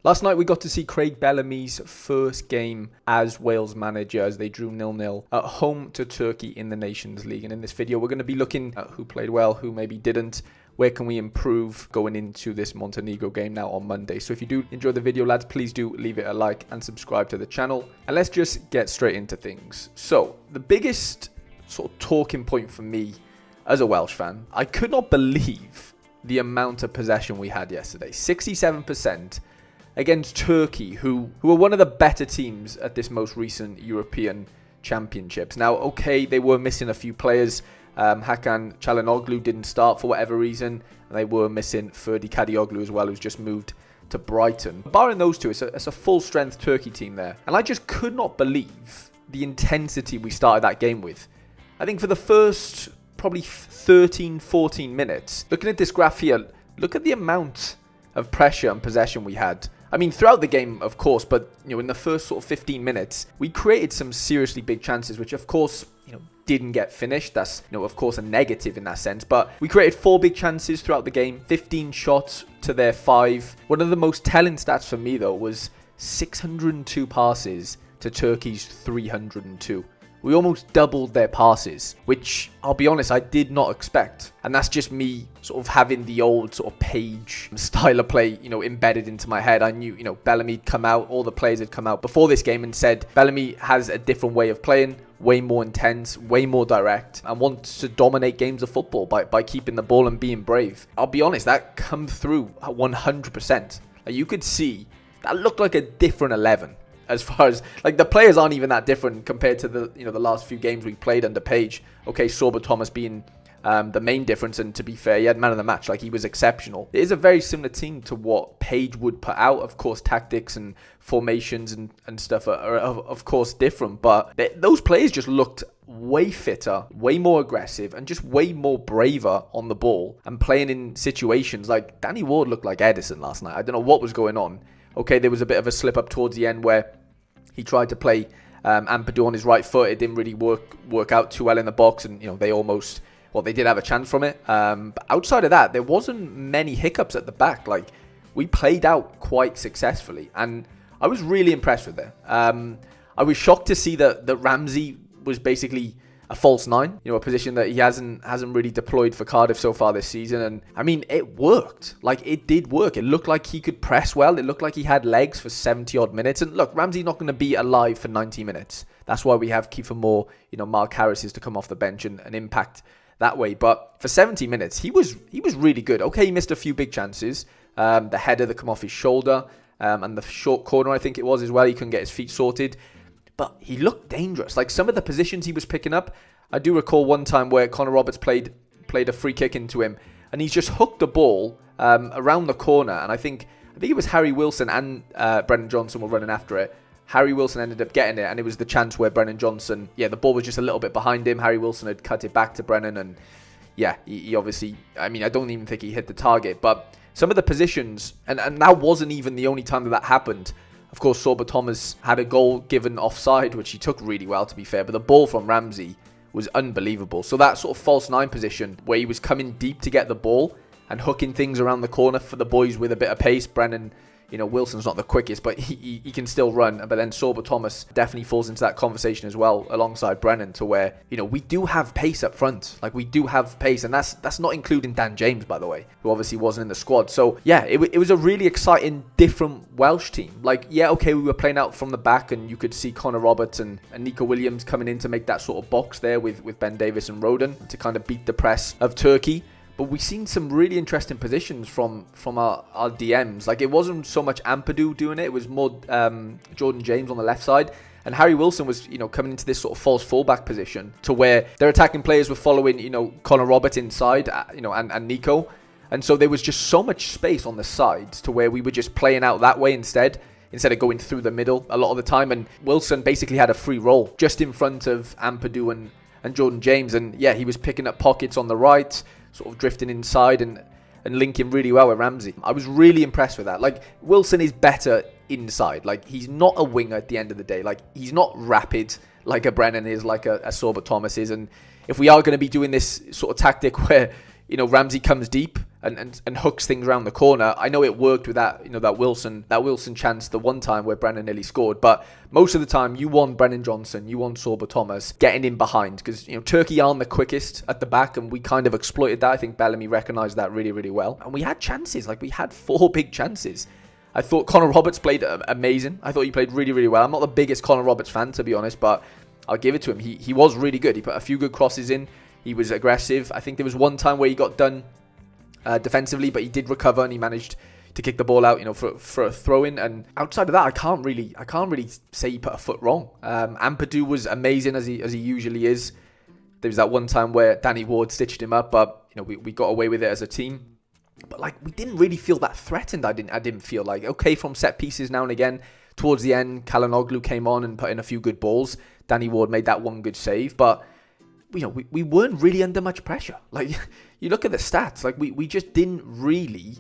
Last night we got to see Craig Bellamy's first game as Wales manager as they drew 0-0 at home to Turkey in the Nations League. And in this video we're going to be looking at who played well, who maybe didn't, where can we improve going into this Montenegro game now on Monday. So if you do enjoy the video, lads, please do leave it a like and subscribe to the channel. And let's just get straight into things. So the biggest sort of talking point for me as a Welsh fan, I could not believe the amount of possession we had yesterday. 67% against Turkey, who are one of the better teams at this most recent European Championships. Now, okay, they were missing a few players. Hakan Çalhanoğlu didn't start for whatever reason, and they were missing Ferdi Kadıoğlu as well, who's just moved to Brighton. Barring those two, it's a full-strength Turkey team there. And I just could not believe the intensity we started that game with. I think for the first probably 13, 14 minutes, looking at this graph here, look at the amount of pressure and possession we had. I mean, throughout the game, of course, but, in the first sort of 15 minutes, we created some seriously big chances, which, of course, didn't get finished. That's, of course, a negative in that sense. But we created 4 big chances throughout the game, 15 shots to their 5. One of the most telling stats for me, though, was 602 passes to Turkey's 302. We almost doubled their passes, which, I'll be honest, I did not expect. And that's just me sort of having the old sort of Page style of play, embedded into my head. I knew, Bellamy had come out, all the players had come out before this game and said Bellamy has a different way of playing, way more intense, way more direct, and wants to dominate games of football by keeping the ball and being brave. I'll be honest, that come through 100%. Like, you could see that looked like a different 11. As far as, the players aren't even that different compared to the, the last few games we played under Page. Okay, Sorba Thomas being the main difference, and to be fair, he had man of the match. He was exceptional. It is a very similar team to what Page would put out. Of course, tactics and formations and stuff are of course different, but those players just looked way fitter, way more aggressive, and just way more braver on the ball and playing in situations. Like, Danny Ward looked like Edison last night. I don't know what was going on. Okay, there was a bit of a slip up towards the end where he tried to play Ampadu on his right foot. It didn't really work out too well in the box, and they almost, they did have a chance from it. But outside of that, there wasn't many hiccups at the back. We played out quite successfully, and I was really impressed with it. I was shocked to see that Ramsey was basically a false 9, a position that he hasn't really deployed for Cardiff so far this season. And I mean, it worked. It did work. It looked like he could press well. It looked like he had legs for 70 odd minutes. And look, Ramsey's not going to be alive for 90 minutes. That's why we have Kiefer Moore, Mark Harris to come off the bench and impact that way. But for 70 minutes, he was really good. Okay, he missed a few big chances. The header that come off his shoulder, and the short corner, I think it was as well. He couldn't get his feet sorted. But he looked dangerous. Some of the positions he was picking up, I do recall one time where Connor Roberts played a free kick into him, and he's just hooked the ball around the corner. And I think it was Harry Wilson and Brennan Johnson were running after it. Harry Wilson ended up getting it, and it was the chance where Brennan Johnson, the ball was just a little bit behind him. Harry Wilson had cut it back to Brennan, and he obviously, I don't even think he hit the target. But some of the positions, and that wasn't even the only time that happened. Of course, Sorba Thomas had a goal given offside, which he took really well, to be fair. But the ball from Ramsey was unbelievable. So that sort of false 9 position where he was coming deep to get the ball and hooking things around the corner for the boys with a bit of pace. Brennan, Wilson's not the quickest, but he can still run. But then Sorba Thomas definitely falls into that conversation as well, alongside Brennan, to where, we do have pace up front. We do have pace, and that's not including Dan James, by the way, who obviously wasn't in the squad. So, it was a really exciting, different Welsh team. Okay, we were playing out from the back, and you could see Connor Roberts and Nico Williams coming in to make that sort of box there with Ben Davies and Roden to kind of beat the press of Turkey. But we've seen some really interesting positions from our DMs. It wasn't so much Ampadu doing it. It was more Jordan James on the left side. And Harry Wilson was, coming into this sort of false fullback position to where their attacking players were following, Connor Roberts inside, and Nico. And so there was just so much space on the sides to where we were just playing out that way instead of going through the middle a lot of the time. And Wilson basically had a free roll just in front of Ampadu and Jordan James. And he was picking up pockets on the right, sort of drifting inside and linking really well with Ramsey. I was really impressed with that. Wilson is better inside. He's not a winger at the end of the day. He's not rapid like a Brennan is, like a Sorba Thomas is. And if we are going to be doing this sort of tactic where, Ramsey comes deep and hooks things around the corner. I know it worked with that, that Wilson chance the one time where Brennan nearly scored, but most of the time you want Brennan Johnson, you want Sorba Thomas getting in behind, because Turkey aren't the quickest at the back, and we kind of exploited that. I think Bellamy recognised that really, really well, and we had chances. Like, we had 4 big chances. I thought Connor Roberts played amazing. I thought he played really, really well. I'm not the biggest Connor Roberts fan, to be honest, but I'll give it to him. He was really good. He put a few good crosses in. He was aggressive. I think there was one time where he got done defensively, but he did recover and he managed to kick the ball out, for a throw-in. And outside of that, I can't really say he put a foot wrong. Ampadu was amazing as he usually is. There was that one time where Danny Ward stitched him up, but we got away with it as a team. But we didn't really feel that threatened. I didn't feel like, okay, from set pieces now and again. Towards the end, Kalanoglu came on and put in a few good balls. Danny Ward made that one good save, but we weren't really under much pressure. You look at the stats, we just didn't really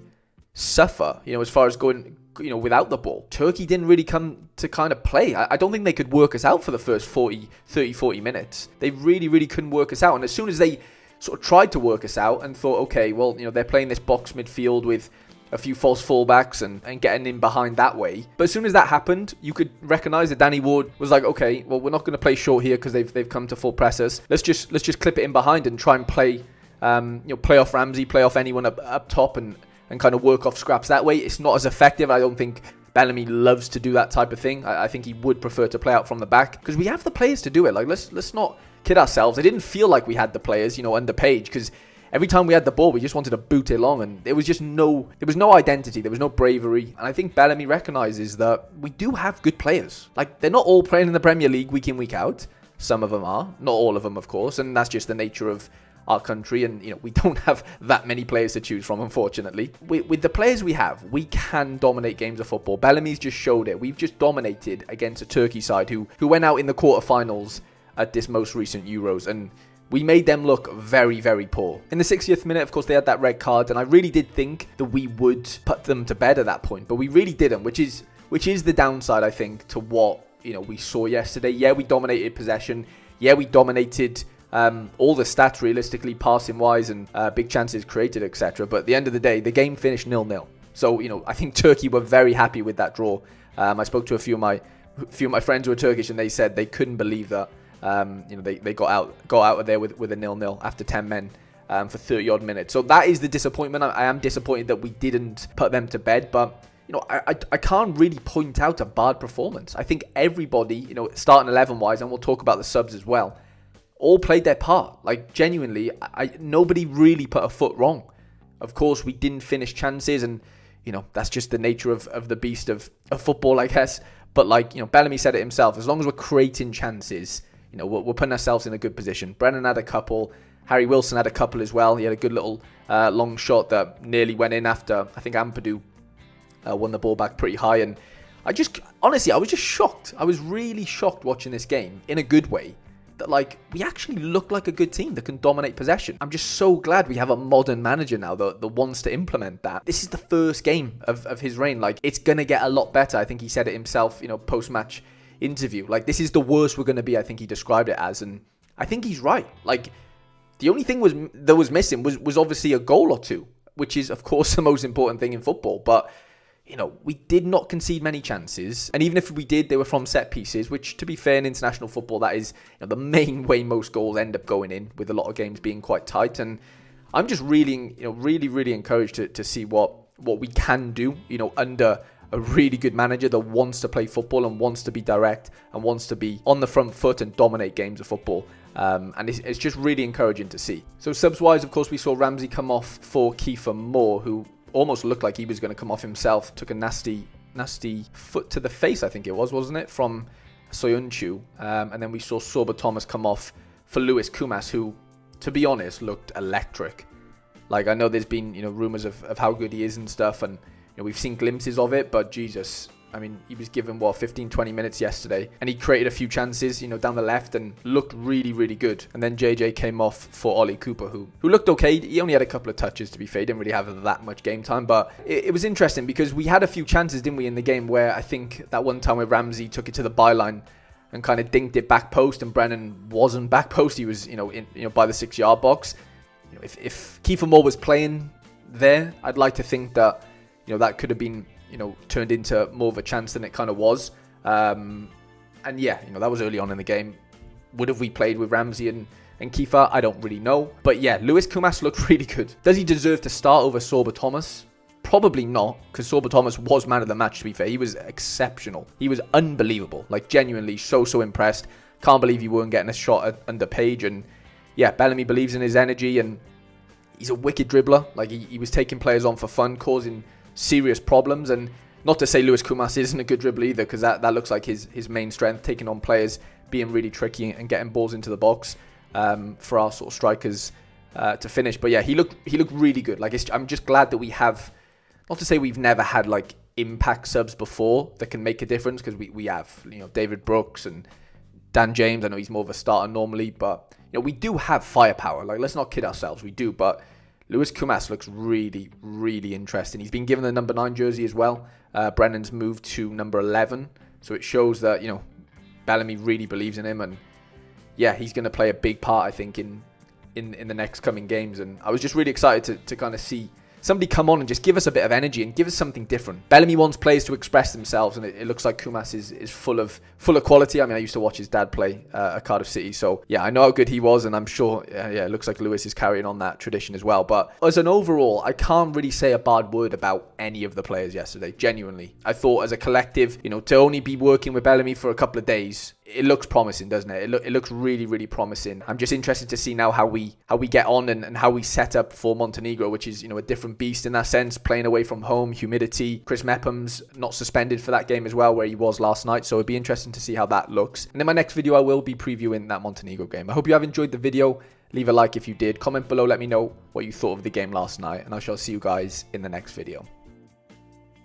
suffer, as far as going, without the ball. Turkey didn't really come to kind of play. I don't think they could work us out for the first 40 minutes. They really, really couldn't work us out. And as soon as they sort of tried to work us out and thought, okay, well, they're playing this box midfield with a few false fullbacks and getting in behind that way. But as soon as that happened, you could recognise that Danny Ward was like, okay, well, we're not going to play short here because they've come to full press us. Let's just clip it in behind and try and play, play off Ramsey, play off anyone up top and kind of work off scraps that way. It's not as effective. I don't think Bellamy loves to do that type of thing. I think he would prefer to play out from the back because we have the players to do it. Let's not kid ourselves. It didn't feel like we had the players, under Page, because every time we had the ball, we just wanted to boot it along, and there was no identity, there was no bravery. And I think Bellamy recognises that we do have good players. They're not all playing in the Premier League week in, week out. Some of them are, not all of them, of course, and that's just the nature of our country, and we don't have that many players to choose from, unfortunately. With the players we have, we can dominate games of football. Bellamy's just showed it. We've just dominated against a Turkey side who went out in the quarterfinals at this most recent Euros, and we made them look very, very poor. In the 60th minute, of course, they had that red card, and I really did think that we would put them to bed at that point, but we really didn't, which is the downside, I think, to what we saw yesterday. Yeah, we dominated possession. Yeah, we dominated all the stats realistically, passing wise, and big chances created, etc. But at the end of the day, the game finished 0-0. So I think Turkey were very happy with that draw. I spoke to a few of my friends who are Turkish, and they said they couldn't believe that. They got out of there with a 0-0 after 10 men for 30 odd minutes. So that is the disappointment. I am disappointed that we didn't put them to bed, but I can't really point out a bad performance. I think everybody, starting 11 wise, and we'll talk about the subs as well, all played their part. Genuinely, nobody really put a foot wrong. Of course, we didn't finish chances, and that's just the nature of the beast of football, I guess. But Bellamy said it himself, as long as we're creating chances, we're putting ourselves in a good position. Brennan had a couple. Harry Wilson had a couple as well. He had a good little long shot that nearly went in after, I think, Ampadu won the ball back pretty high. And I was just shocked. I was really shocked watching this game in a good way. That we actually look like a good team that can dominate possession. I'm just so glad we have a modern manager now that wants to implement that. This is the first game of his reign. It's going to get a lot better. I think he said it himself, post-match interview. This is the worst we're going to be, I think he described it as, and I think he's right. The only thing that was missing was obviously a goal or two, which is of course the most important thing in football. But we did not concede many chances, and even if we did, they were from set pieces, which, to be fair, in international football, that is the main way most goals end up going in, with a lot of games being quite tight. And I'm just really, really encouraged to see what we can do, under a really good manager that wants to play football and wants to be direct and wants to be on the front foot and dominate games of football. And it's just really encouraging to see. So subs-wise, of course, we saw Ramsey come off for Kiefer Moore, who almost looked like he was going to come off himself. Took a nasty foot to the face, I think it was, wasn't it, from Soyuncu. And then we saw Sorba Thomas come off for Lewis Kumas, who, to be honest, looked electric. I know there's been rumours of how good he is and stuff, and we've seen glimpses of it, but Jesus, he was given 15-20 minutes yesterday, and he created a few chances down the left and looked really, really good. And then JJ came off for Ollie Cooper, who looked okay. He only had a couple of touches, to be fair. He didn't really have that much game time, but it was interesting because we had a few chances, didn't we, in the game, where I think that one time where Ramsey took it to the byline and kind of dinked it back post, and Brennan wasn't back post. He was by the 6-yard box. If Kiefer Moore was playing there. I'd like to think that, that could have been, turned into more of a chance than it kind of was. And yeah, that was early on in the game. Would have we played with Ramsey and Kiefer? I don't really know. But yeah, Lewis Koumas looked really good. Does he deserve to start over Sorba Thomas? Probably not, because Sorba Thomas was man of the match, to be fair. He was exceptional. He was unbelievable. Like, genuinely so impressed. Can't believe he weren't getting a shot under Page. And yeah, Bellamy believes in his energy, and he's a wicked dribbler. Like, he was taking players on for fun, causing serious problems. And not to say Lewis Koumas isn't a good dribbler either, because that looks like his main strength, taking on players, being really tricky and getting balls into the box for our sort of strikers to finish. But yeah, he looked really good. Like, I'm just glad that we have, not to say we've never had like impact subs before that can make a difference, because we have, David Brooks and Dan James. I know he's more of a starter normally, but we do have firepower. Like, let's not kid ourselves, we do. But Lewis Koumas looks really, really interesting. He's been given the number 9 jersey as well. Brennan's moved to number 11, so it shows that Bellamy really believes in him, and yeah, he's going to play a big part, I think, in the next coming games. And I was just really excited to kind of see somebody come on and just give us a bit of energy and give us something different. Bellamy wants players to express themselves, and it looks like Koumas is full of quality. I mean, I used to watch his dad play at Cardiff City, so yeah, I know how good he was, and I'm sure, it looks like Lewis is carrying on that tradition as well. But as an overall, I can't really say a bad word about any of the players yesterday, genuinely. I thought as a collective, to only be working with Bellamy for a couple of days, it looks promising, doesn't it? It looks really, really promising. I'm just interested to see now how we get on and how we set up for Montenegro, which is, a different beast in that sense, playing away from home, humidity. Chris Mepham's not suspended for that game as well, where he was last night, so it'd be interesting to see how that looks. And in my next video, I will be previewing that Montenegro game. I hope you have enjoyed the video. Leave a like if you did. Comment below, let me know what you thought of the game last night, and I shall see you guys in the next video.